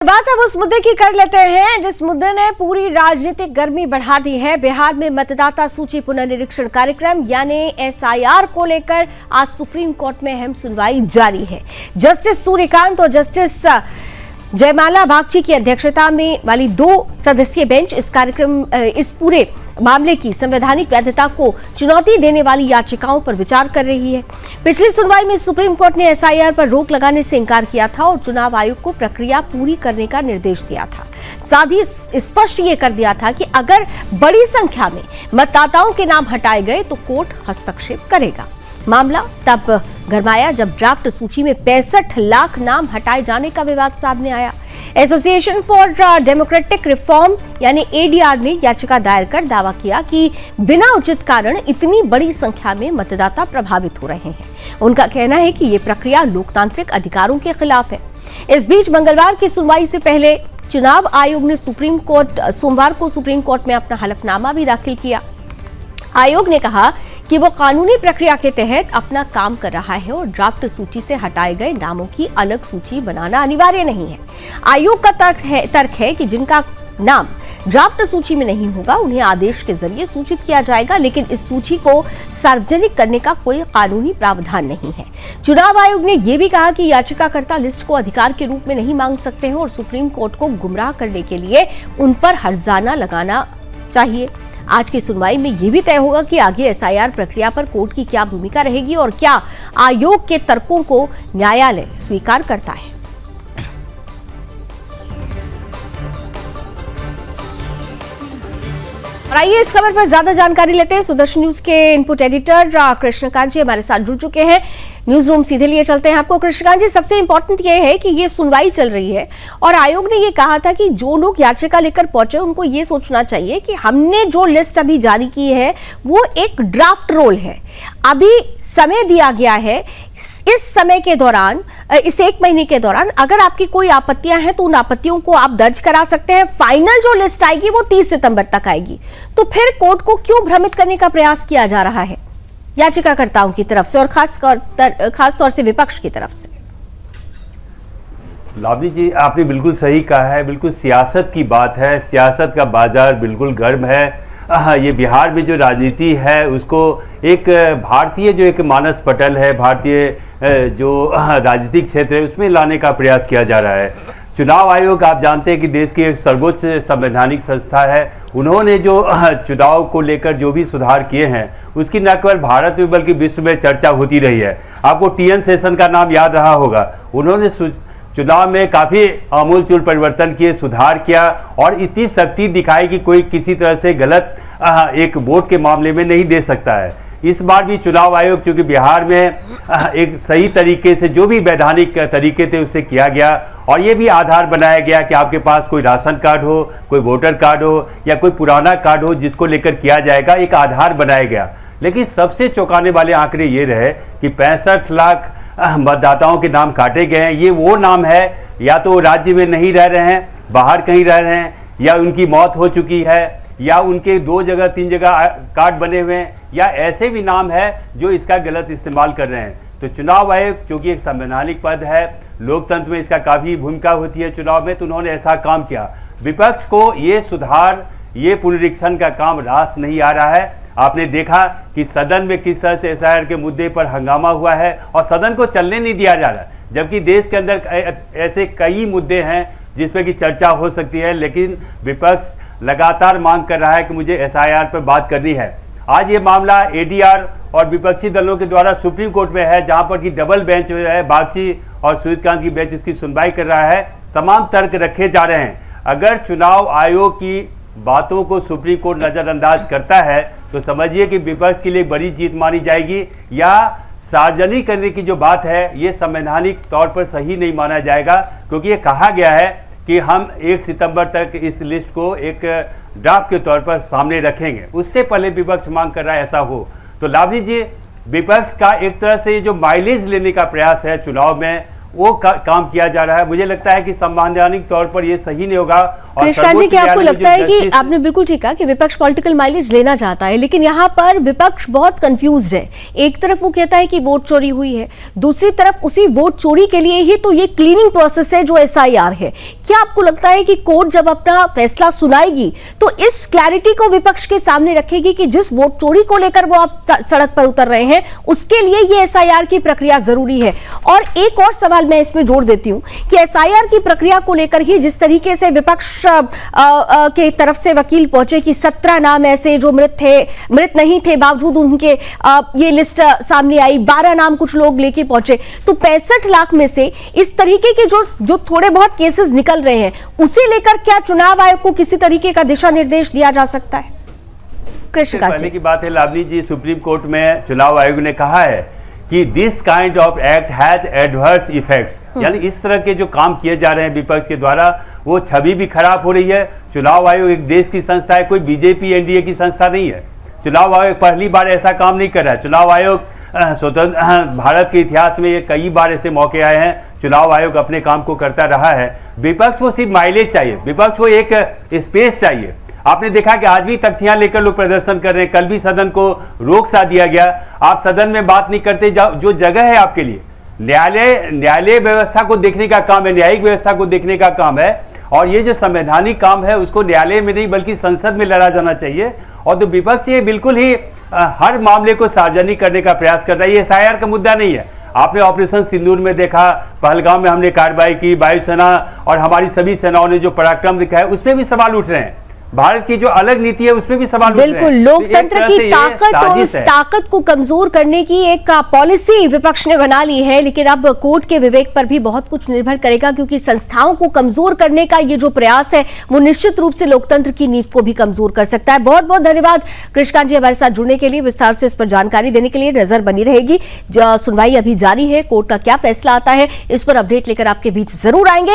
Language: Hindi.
बात अब उस मुद्दे की कर लेते हैं जिस मुद्दे ने पूरी राजनीतिक गर्मी बढ़ा दी है। बिहार में मतदाता सूची पुनर्निरीक्षण कार्यक्रम यानी एसआईआर को लेकर आज सुप्रीम कोर्ट में अहम सुनवाई जारी है। जस्टिस सूर्यकांत और जस्टिस जयमाला बागची की अध्यक्षता में वाली 2 सदस्यीय बेंच इस पूरे मामले की संवैधानिक वैधता को चुनौती देने वाली याचिकाओं पर विचार कर रही है। पिछली सुनवाई में सुप्रीम कोर्ट ने एसआईआर पर रोक लगाने से इनकार किया था और चुनाव आयोग को प्रक्रिया पूरी करने का निर्देश दिया था। साथ ही स्पष्ट ये कर दिया था कि अगर बड़ी संख्या में मतदाताओं के नाम हटाए गए तो कोर्ट हस्तक्षेप करेगा। मामला तब गरमाया जब ड्राफ्ट सूची में 65 लाख नाम हटाए जाने का विवाद सामने आया। एसोसिएशन फॉर डेमोक्रेटिक रिफॉर्म यानी एडीआर ने याचिका दायर कर दावा किया कि बिना उचित कारण इतनी बड़ी संख्या में मतदाता प्रभावित हो रहे हैं। उनका कहना है कि यह प्रक्रिया लोकतांत्रिक अधिकारों के खिलाफ है। इस बीच मंगलवार की सुनवाई से पहले चुनाव आयोग ने सोमवार को सुप्रीम कोर्ट में अपना हलफनामा भी दाखिल किया। आयोग ने कहा कि वो कानूनी प्रक्रिया के तहत अपना काम कर रहा है और ड्राफ्ट सूची से हटाए गए नामों की अलग सूची बनाना अनिवार्य नहीं है। आयोग का तर्क है कि जिनका नाम ड्राफ्ट सूची में नहीं होगा उन्हें आदेश के जरिए सूचित किया जाएगा, लेकिन इस सूची को सार्वजनिक करने का कोई कानूनी प्रावधान नहीं है। चुनाव आयोग ने यह भी कहा कि याचिकाकर्ता लिस्ट को अधिकार के रूप में नहीं मांग सकते हैं और सुप्रीम कोर्ट को गुमराह करने के लिए उन पर हर्जाना लगाना चाहिए। आज की सुनवाई में यह भी तय होगा कि आगे एसआईआर प्रक्रिया पर कोर्ट की क्या भूमिका रहेगी और क्या आयोग के तर्कों को न्यायालय स्वीकार करता है। आइए इस खबर पर ज्यादा जानकारी लेते हैं। सुदर्शन न्यूज के इनपुट एडिटर कृष्णकांत जी हमारे साथ जुड़ चुके हैं। न्यूज रूम सीधे लिए चलते हैं आपको। कृष्णकांत जी, सबसे इंपॉर्टेंट ये है कि ये सुनवाई चल रही है और आयोग ने ये कहा था कि जो लोग याचिका लेकर पहुंचे उनको ये सोचना चाहिए कि हमने जो लिस्ट अभी जारी की है वो एक ड्राफ्ट रोल है। अभी समय दिया गया है, इस समय के दौरान, इस 1 महीने के दौरान अगर आपकी कोई आपत्तियां हैं तो उन आपत्तियों को आप दर्ज करा सकते हैं। फाइनल जो लिस्ट आएगी वो 30 सितंबर तक आएगी। तो फिर कोर्ट को क्यों भ्रमित करने का प्रयास किया जा रहा है याचिकाकर्ताओं की तरफ से और खास तौर से विपक्ष की तरफ से? लावनी जी, आपने बिल्कुल सही कहा है। बिल्कुल सियासत की बात है, सियासत का बाजार बिल्कुल गर्म है। ये बिहार में जो राजनीति है उसको एक भारतीय जो एक मानस पटल है, भारतीय जो राजनीतिक क्षेत्र है उसमें लाने का प्रयास किया जा रहा है। चुनाव आयोग आप जानते हैं कि देश की एक सर्वोच्च संवैधानिक संस्था है। उन्होंने जो चुनाव को लेकर जो भी सुधार किए हैं उसकी न केवल भारत में बल्कि विश्व में चर्चा होती रही है। आपको टीएन शेषन का नाम याद रहा होगा। उन्होंने चुनाव में काफ़ी आमूलचूल परिवर्तन किए, सुधार किया और इतनी शक्ति दिखाई कि कोई किसी तरह से गलत एक वोट के मामले में नहीं दे सकता है। इस बार भी चुनाव आयोग चूँकि बिहार में एक सही तरीके से जो भी वैधानिक तरीके थे उससे किया गया और ये भी आधार बनाया गया कि आपके पास कोई राशन कार्ड हो, कोई वोटर कार्ड हो या कोई पुराना कार्ड हो जिसको लेकर किया जाएगा, एक आधार बनाया गया। लेकिन सबसे चौंकाने वाले आंकड़े ये रहे कि 65 लाख मतदाताओं के नाम काटे गए हैं। ये वो नाम है या तो राज्य में नहीं रह रहे हैं, बाहर कहीं रह रहे हैं, या उनकी मौत हो चुकी है, या उनके 2 जगह 3 जगह कार्ड बने हुए हैं, या ऐसे भी नाम है जो इसका गलत इस्तेमाल कर रहे हैं। तो चुनाव आयोग चूँकि एक संवैधानिक पद है, लोकतंत्र में इसका काफ़ी भूमिका होती है चुनाव में, तो उन्होंने ऐसा काम किया। विपक्ष को ये सुधार, ये पुनरीक्षण का काम रास नहीं आ रहा है। आपने देखा कि सदन में किस तरह से एसआईआर के मुद्दे पर हंगामा हुआ है और सदन को चलने नहीं दिया जा रहा, जबकि देश के अंदर ऐसे कई मुद्दे हैं जिस पे की चर्चा हो सकती है, लेकिन विपक्ष लगातार मांग कर रहा है कि मुझे एसआईआर पर बात करनी है। आज ये मामला एडीआर और विपक्षी दलों के द्वारा सुप्रीम कोर्ट में है, जहां पर की डबल बेंच जो है बागची और सूर्यकांत की बेंच इसकी सुनवाई कर रहा है। तमाम तर्क रखे जा रहे हैं। अगर चुनाव आयोग की बातों को सुप्रीम कोर्ट नज़रअंदाज करता है तो समझिए कि विपक्ष के लिए बड़ी जीत मानी जाएगी, या सार्वजनिक करने की जो बात है ये संवैधानिक तौर पर सही नहीं माना जाएगा, क्योंकि ये कहा गया है कि हम 1 सितंबर तक इस लिस्ट को एक ड्राफ्ट के तौर पर सामने रखेंगे। उससे पहले विपक्ष मांग कर रहा है ऐसा हो। तो लावनी जी, विपक्ष का एक तरह से जो माइलेज लेने का प्रयास है चुनाव में, वो काम किया जा रहा है। मुझे लगता है कि संवैधानिक तौर पर ये सही नहीं होगा। और कृष्णकांत जी, क्या आपको लगता है कि आपने बिल्कुल ठीक कहा कि विपक्ष पॉलिटिकल माइलेज लेना चाहता है, लेकिन यहाँ पर विपक्ष बहुत कंफ्यूज्ड है। एक तरफ वो कहता है कि वोट चोरी हुई है, दूसरी तरफ उसी वोट चोरी के लिए ही तो ये क्लीनिंग प्रोसेस है जो SIR है। क्या आपको लगता है कि कोर्ट जब अपना फैसला सुनाएगी तो इस क्लैरिटी को विपक्ष के सामने रखेगी कि जिस वोट चोरी को लेकर वो आप सड़क पर उतर रहे हैं उसके लिए ये SIR की प्रक्रिया जरूरी है? और एक और सवाल मैं इसमें जोड़ देती हूं कि SIR की प्रक्रिया को लेकर ही जिस तरीके से विपक्ष के तरफ से वकील पहुंचे कि 17 नाम ऐसे जो मृत नहीं थे, बावजूद उनके ये लिस्ट सामने आई, 12 नाम कुछ लोग लेके पहुंचे, तो 65 लाख में से इस तरीके के जो थोड़े बहुत केसेस निकल रहे हैं उसे लेकर क्या चुनाव आयोग को किसी तरीके का दिशा निर्देश दिया जा सकता है? कृष्णकांत जी, पहले की बात है लावनी जी, सुप्रीम कोर्ट में चुनाव आयोग ने कहा है कि this kind of act has adverse effects, यानी इस तरह के जो काम किए जा रहे हैं विपक्ष के द्वारा वो छवि भी खराब हो रही है। चुनाव आयोग एक देश की संस्था है, कोई बीजेपी एनडीए की संस्था नहीं है। चुनाव आयोग पहली बार ऐसा काम नहीं कर रहा है। चुनाव आयोग स्वतंत्र भारत के इतिहास में ये कई बार ऐसे मौके आए हैं, चुनाव आयोग अपने काम को करता रहा है। विपक्ष को सिर्फ माइलेज चाहिए, विपक्ष को एक स्पेस चाहिए। आपने देखा कि आज भी तख्तियां लेकर लोग प्रदर्शन कर रहे हैं, कल भी सदन को रोक सा दिया गया। आप सदन में बात नहीं करते, जो जगह है आपके लिए न्यायालय व्यवस्था को देखने का काम है, न्यायिक व्यवस्था को देखने का काम है, और ये जो संवैधानिक काम है उसको न्यायालय में नहीं बल्कि संसद में लड़ा जाना चाहिए। और तो विपक्ष ये बिल्कुल ही हर मामले को सार्वजनिक करने का प्रयास करता है। ये SIR का मुद्दा नहीं है। आपने ऑपरेशन सिंदूर में देखा, पहलगाम में हमने कार्रवाई की, वायुसेना और हमारी सभी सेनाओं ने जो पराक्रम दिखाया उसमें भी सवाल उठ रहे हैं। भारत की जो अलग नीति है उसमें भी सवाल उठ रहे हैं। बिल्कुल, लोकतंत्र की ताकत और उस ताकत को कमजोर करने की एक पॉलिसी विपक्ष ने बना ली है, लेकिन अब कोर्ट के विवेक पर भी बहुत कुछ निर्भर करेगा, क्योंकि संस्थाओं को कमजोर करने का ये जो प्रयास है वो निश्चित रूप से लोकतंत्र की नींव को भी कमजोर कर सकता है। बहुत बहुत धन्यवाद कृष्णकांत जी हमारे साथ जुड़ने के लिए, विस्तार से इस पर जानकारी देने के लिए। नजर बनी रहेगी, सुनवाई अभी जारी है, कोर्ट का क्या फैसला आता है इस पर अपडेट लेकर आपके बीच जरूर आएंगे।